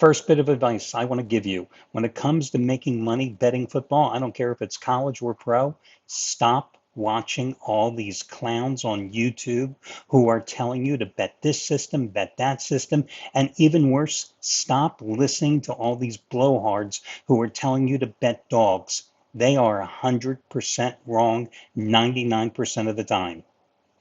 First bit of advice I want to give you when it comes to making money betting football, I don't care if it's college or pro, stop watching all these clowns on YouTube who are telling you to bet this system, bet that system, and even worse, stop listening to all these blowhards who are telling you to bet dogs. They are 100% wrong 99% of the time.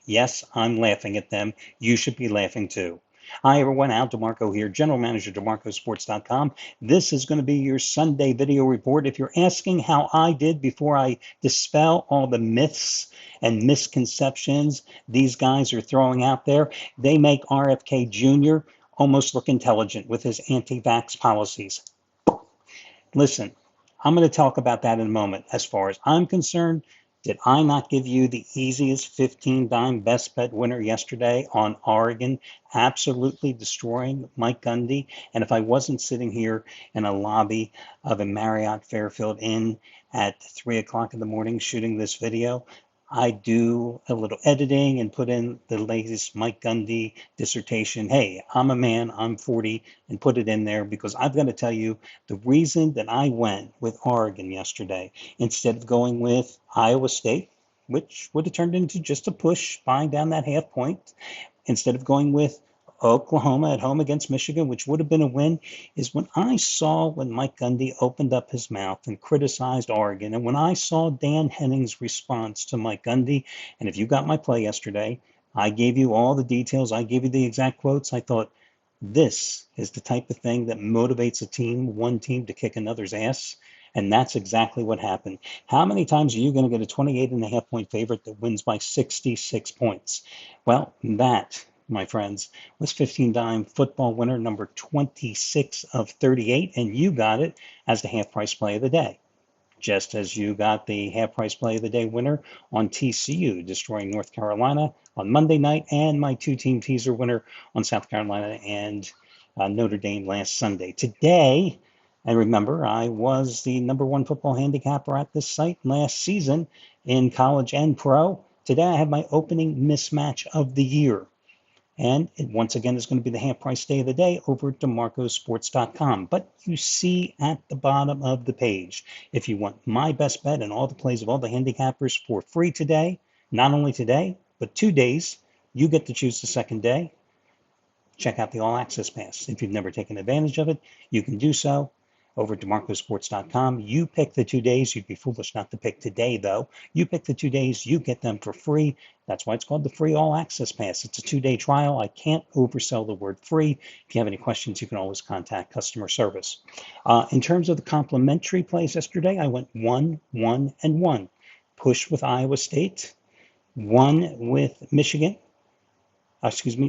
Yes, I'm laughing at them. You should be laughing too. Hi, everyone. Al DeMarco here, General Manager, DeMarcoSports.com. This is going to be your Sunday video report. If you're asking how I did before I dispel all the myths and misconceptions these guys are throwing out there, they make RFK Jr. almost look intelligent with his anti-vax policies. Listen, I'm going to talk about that in a moment. As far as I'm concerned, did I not give you the easiest 15 dime best bet winner yesterday on Oregon, absolutely destroying Mike Gundy? And if I wasn't sitting here in a lobby of a Marriott Fairfield Inn at 3 o'clock in the morning shooting this video, I do a little editing and put in the latest Mike Gundy dissertation. Hey, I'm a man, I'm 40, and put it in there because I've got to tell you the reason that I went with Oregon yesterday instead of going with Iowa State, which would have turned into just a push, buying down that half point, instead of going with Oklahoma at home against Michigan, which would have been a win, is when Mike Gundy opened up his mouth and criticized Oregon, and when I saw Dan Henning's response to Mike Gundy, and if you got my play yesterday, I gave you all the details, I gave you the exact quotes, I thought, this is the type of thing that motivates one team to kick another's ass. And that's exactly what happened. How many times are you going to get a 28.5 point favorite that wins by 66 points? Well, that, my friends, was 15 dime football winner number 26 of 38, and you got it as the half price play of the day. Just as you got the half price play of the day winner on TCU destroying North Carolina on Monday night, and my two-team teaser winner on South Carolina and Notre Dame last Sunday. Today, and remember, I was the #1 football handicapper at this site last season in college and pro. Today I have my opening mismatch of the year. And it once again is going to be the half price day of the day over at DeMarcoSports.com. But you see at the bottom of the page, if you want my best bet and all the plays of all the handicappers for free today, not only today, but 2 days, you get to choose the second day. Check out the All Access Pass. If you've never taken advantage of it, you can do so over at DeMarcoSports.com. You pick the 2 days. You'd be foolish not to pick today, though. You pick the 2 days. You get them for free. That's why it's called the free All Access Pass. It's a 2-day trial. I can't oversell the word free. If you have any questions, you can always contact customer service. In terms of the complimentary plays yesterday, I went 1, 1, and 1. Push with Iowa State, 1 with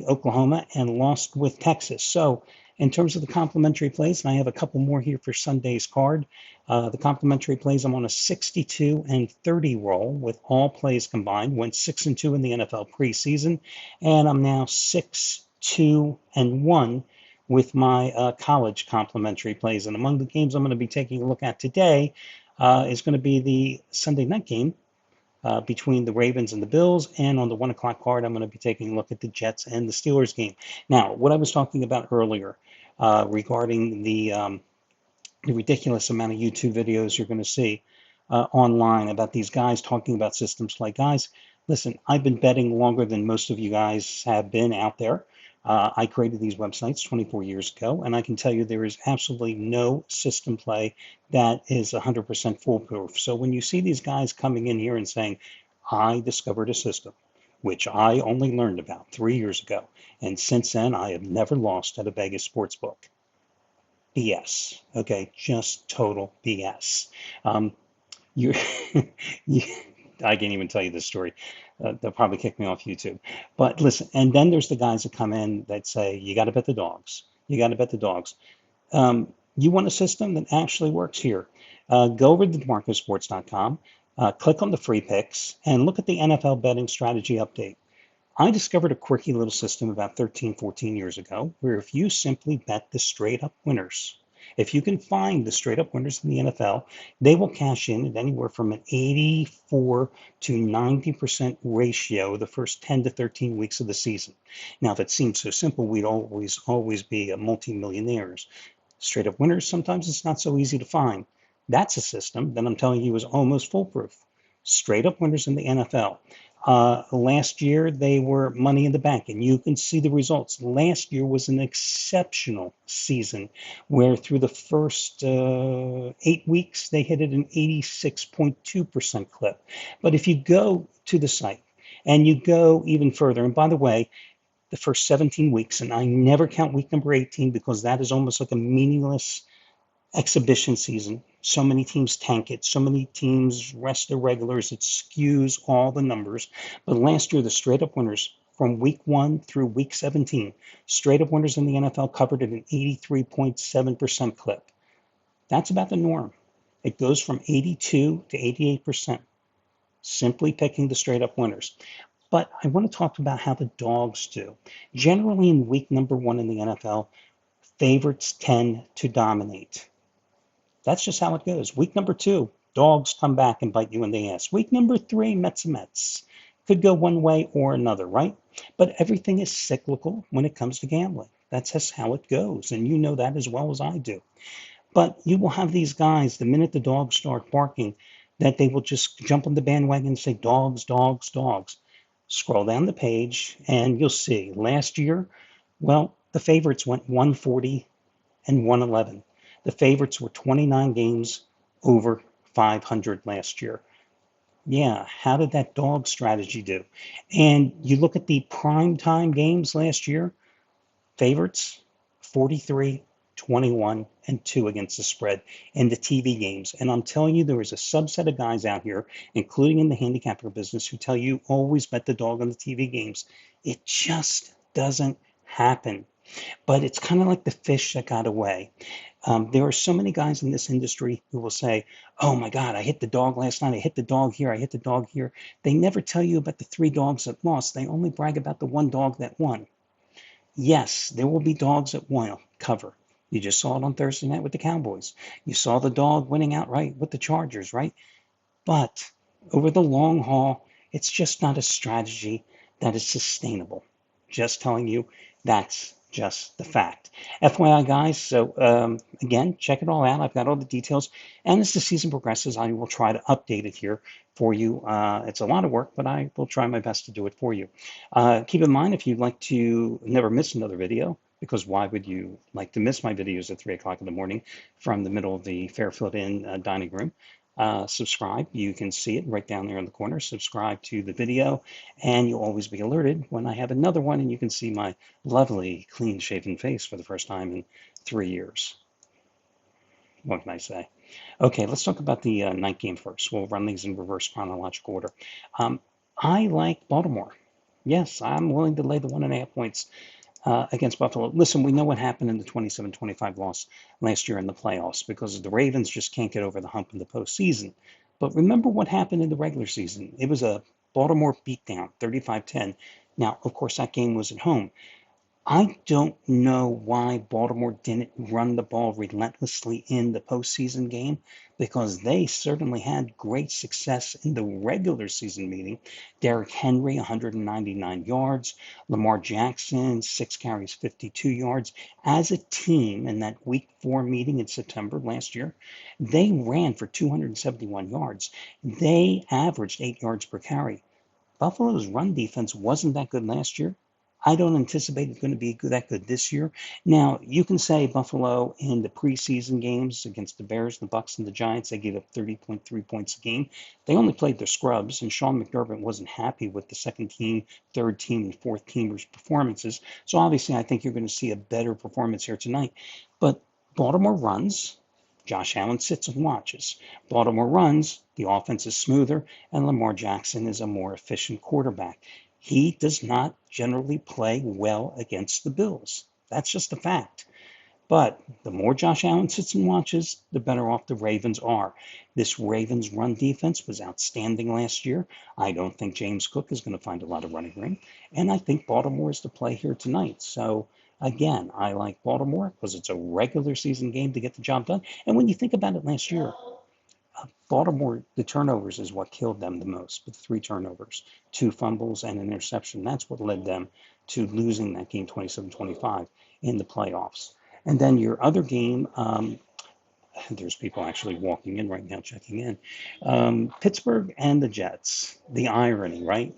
Oklahoma, and lost with Texas. So in terms of the complimentary plays, and I have a couple more here for Sunday's card, the complimentary plays, I'm on a 62 and 30 roll with all plays combined. Went 6 and 2 in the NFL preseason, and I'm now 6, 2, and 1 with my college complimentary plays. And among the games I'm going to be taking a look at today is going to be the Sunday night game between the Ravens and the Bills, and on the 1 o'clock card, I'm going to be taking a look at the Jets and the Steelers game. Now, what I was talking about earlier regarding the ridiculous amount of YouTube videos you're going to see online about these guys talking about systems, like, guys, listen, I've been betting longer than most of you guys have been out there. I created these websites 24 years ago, and I can tell you there is absolutely no system play that is 100% foolproof. So when you see these guys coming in here and saying, I discovered a system, which I only learned about 3 years ago, and since then I have never lost at a Vegas sports book. BS. Okay, just total BS. You, you I can't even tell you this story. They'll probably kick me off YouTube. But listen, and then there's the guys that come in that say, you got to bet the dogs. You got to bet the dogs. You want a system that actually works here. Go over to DeMarcoSports.com, click on the free picks, and look at the NFL betting strategy update. I discovered a quirky little system about 13, 14 years ago, where if you simply bet the straight up winners, if you can find the straight up winners in the NFL, they will cash in at anywhere from an 84 to 90% ratio the first 10 to 13 weeks of the season. Now, if it seemed so simple, we'd always be multimillionaires. Straight up winners, sometimes it's not so easy to find. That's a system that I'm telling you is almost foolproof. Straight up winners in the NFL. Last year, they were money in the bank, and you can see the results. Last year was an exceptional season where through the first 8 weeks, they hit at an 86.2% clip. But if you go to the site and you go even further, and by the way, the first 17 weeks, and I never count week number 18 because that is almost like a meaningless exhibition season. So many teams tank it, so many teams rest their regulars, it skews all the numbers. But last year, the straight up winners from week 1 through week 17, straight up winners in the NFL covered at an 83.7% clip. That's about the norm. It goes from 82 to 88%, simply picking the straight up winners. But I want to talk about how the dogs do. Generally, in week number 1 in the NFL, favorites tend to dominate. That's just how it goes. Week number 2, dogs come back and bite you in the ass. Week number 3, Mets. Could go one way or another, right? But everything is cyclical when it comes to gambling. That's just how it goes. And you know that as well as I do. But you will have these guys, the minute the dogs start barking, that they will just jump on the bandwagon and say, dogs, dogs, dogs. Scroll down the page and you'll see last year, well, the favorites went 140 and 111. The favorites were 29 games over 500 last year. Yeah, how did that dog strategy do? And you look at the prime time games last year, favorites 43, 21, and 2 against the spread in the TV games. And I'm telling you, there is a subset of guys out here, including in the handicapper business, who tell you always bet the dog on the TV games. It just doesn't happen. But it's kind of like the fish that got away. There are so many guys in this industry who will say, oh my God, I hit the dog last night. I hit the dog here. I hit the dog here. They never tell you about the 3 dogs that lost. They only brag about the 1 dog that won. Yes, there will be dogs that will cover. You just saw it on Thursday night with the Cowboys. You saw the dog winning outright with the Chargers, right? But over the long haul, it's just not a strategy that is sustainable. Just telling you, that's just the fact. FYI, guys, so again, check it all out. I've got all the details. And as the season progresses, I will try to update it here for you. It's a lot of work, but I will try my best to do it for you. Keep in mind, if you'd like to never miss another video, because why would you like to miss my videos at 3 o'clock in the morning from the middle of the Fairfield Inn dining room? Subscribe. You can see it right down there in the corner. Subscribe to the video, and you'll always be alerted when I have another one, and you can see my lovely, clean-shaven face for the first time in 3 years. What can I say? Okay, let's talk about the night game first. We'll run these in reverse chronological order. I like Baltimore. Yes, I'm willing to lay the 1.5 points against Buffalo. Listen, we know what happened in the 27-25 loss last year in the playoffs because the Ravens just can't get over the hump in the postseason. But remember what happened in the regular season. It was a Baltimore beatdown, 35-10. Now, of course, that game was at home. I don't know why Baltimore didn't run the ball relentlessly in the postseason game because they certainly had great success in the regular season meeting. Derrick Henry, 199 yards. Lamar Jackson, 6 carries, 52 yards. As a team in that week 4 meeting in September last year, they ran for 271 yards. They averaged 8 yards per carry. Buffalo's run defense wasn't that good last year. I don't anticipate it's going to be that good this year. Now, you can say Buffalo in the preseason games against the Bears, the Bucks, and the Giants, they gave up 30.3 points a game. They only played their scrubs, and Sean McDermott wasn't happy with the second team, third team, and fourth teamers' performances. So obviously, I think you're going to see a better performance here tonight. But Baltimore runs. Josh Allen sits and watches. Baltimore runs, the offense is smoother, and Lamar Jackson is a more efficient quarterback. He does not generally play well against the Bills. That's just a fact. But the more Josh Allen sits and watches, the better off the Ravens are. This Ravens run defense was outstanding last year. I don't think James Cook is going to find a lot of running room. And I think Baltimore is the play here tonight. So again, I like Baltimore because it's a regular season game to get the job done. And when you think about it last year, Baltimore, the turnovers is what killed them the most, with 3 turnovers, 2 fumbles, and an interception. That's what led them to losing that game 27-25 in the playoffs. And then your other game, there's people actually walking in right now, checking in. Pittsburgh and the Jets. The irony, right?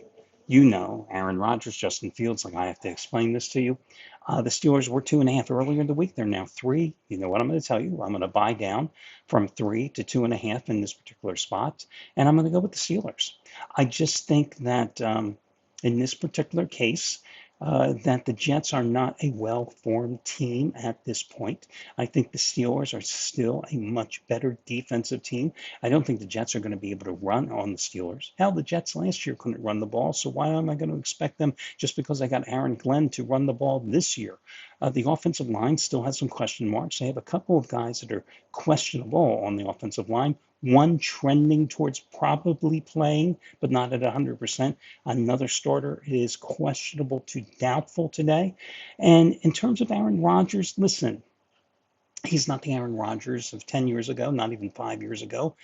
You know, Aaron Rodgers, Justin Fields, like I have to explain this to you. The Steelers were 2.5 earlier in the week. They're now 3. You know what I'm going to tell you? I'm going to buy down from 3 to 2.5 in this particular spot, and I'm going to go with the Steelers. I just think that in this particular case, that the Jets are not a well-formed team at this point. I think the Steelers are still a much better defensive team. I don't think the Jets are going to be able to run on the Steelers. Hell, the Jets last year couldn't run the ball, so why am I going to expect them just because I got Aaron Glenn to run the ball this year? The offensive line still has some question marks. They have a couple of guys that are questionable on the offensive line. One trending towards probably playing, but not at 100%. Another starter is questionable to doubtful today. And in terms of Aaron Rodgers, listen, he's not the Aaron Rodgers of 10 years ago, not even 5 years ago.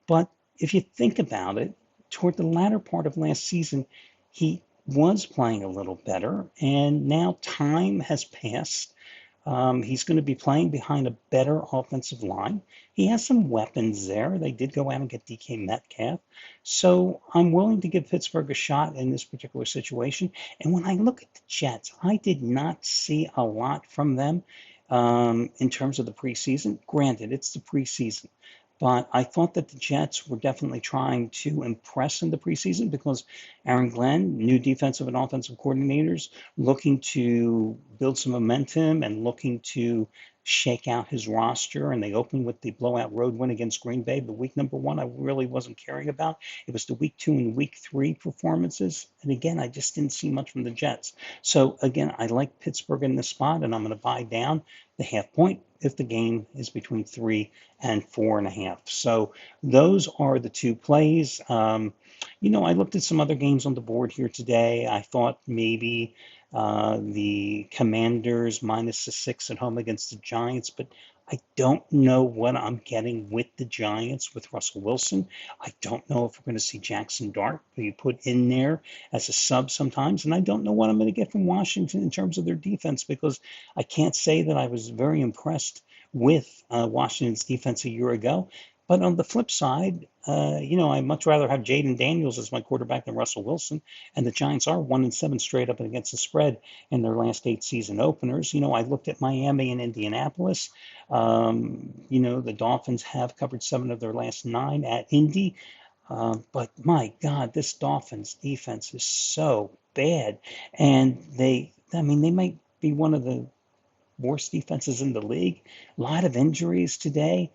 But if you think about it, toward the latter part of last season, he was playing a little better. And now time has passed. He's going to be playing behind a better offensive line. He has some weapons there. They did go out and get DK Metcalf. So I'm willing to give Pittsburgh a shot in this particular situation. And when I look at the Jets, I did not see a lot from them in terms of the preseason. Granted, it's the preseason. But I thought that the Jets were definitely trying to impress in the preseason because Aaron Glenn, new defensive and offensive coordinators, looking to build some momentum and looking to shake out his roster. And they opened with the blowout road win against Green Bay. The week number 1, I really wasn't caring about. It was the week 2 and week 3 performances. And again, I just didn't see much from the Jets. So again, I like Pittsburgh in this spot, and I'm going to buy down the half point if the game is between 3 and 4.5. So those are the two plays. I looked at some other games on the board here today. I thought maybe the Commanders minus the 6 at home against the Giants, but I don't know what I'm getting with the Giants with Russell Wilson. I don't know if we're going to see Jackson Dart be put in there as a sub sometimes, and I don't know what I'm going to get from Washington in terms of their defense because I can't say that I was very impressed with Washington's defense a year ago. But on the flip side, I'd much rather have Jaden Daniels as my quarterback than Russell Wilson. And the Giants are 1-7 straight up against the spread in their last 8 season openers. I looked at Miami and Indianapolis. The Dolphins have covered 7 of their last 9 at Indy. But my God, this Dolphins defense is so bad. And they might be one of the worst defenses in the league. A lot of injuries today.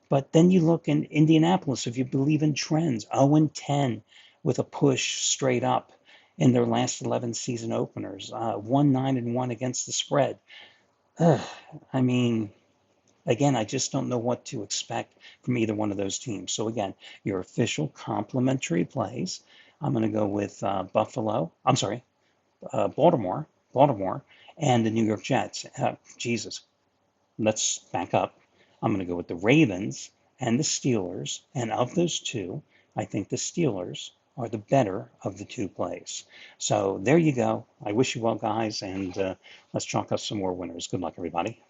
But then you look in Indianapolis, if you believe in trends, 0-10 with a push straight up in their last 11 season openers, 1-9-1 against the spread. Ugh, I mean, again, I just don't know what to expect from either one of those teams. So again, your official complimentary plays. I'm going to go with Baltimore, and the New York Jets. Jesus, let's back up. I'm going to go with the Ravens and the Steelers. And of those two, I think the Steelers are the better of the two plays. So there you go. I wish you well, guys, and let's chalk up some more winners. Good luck, everybody.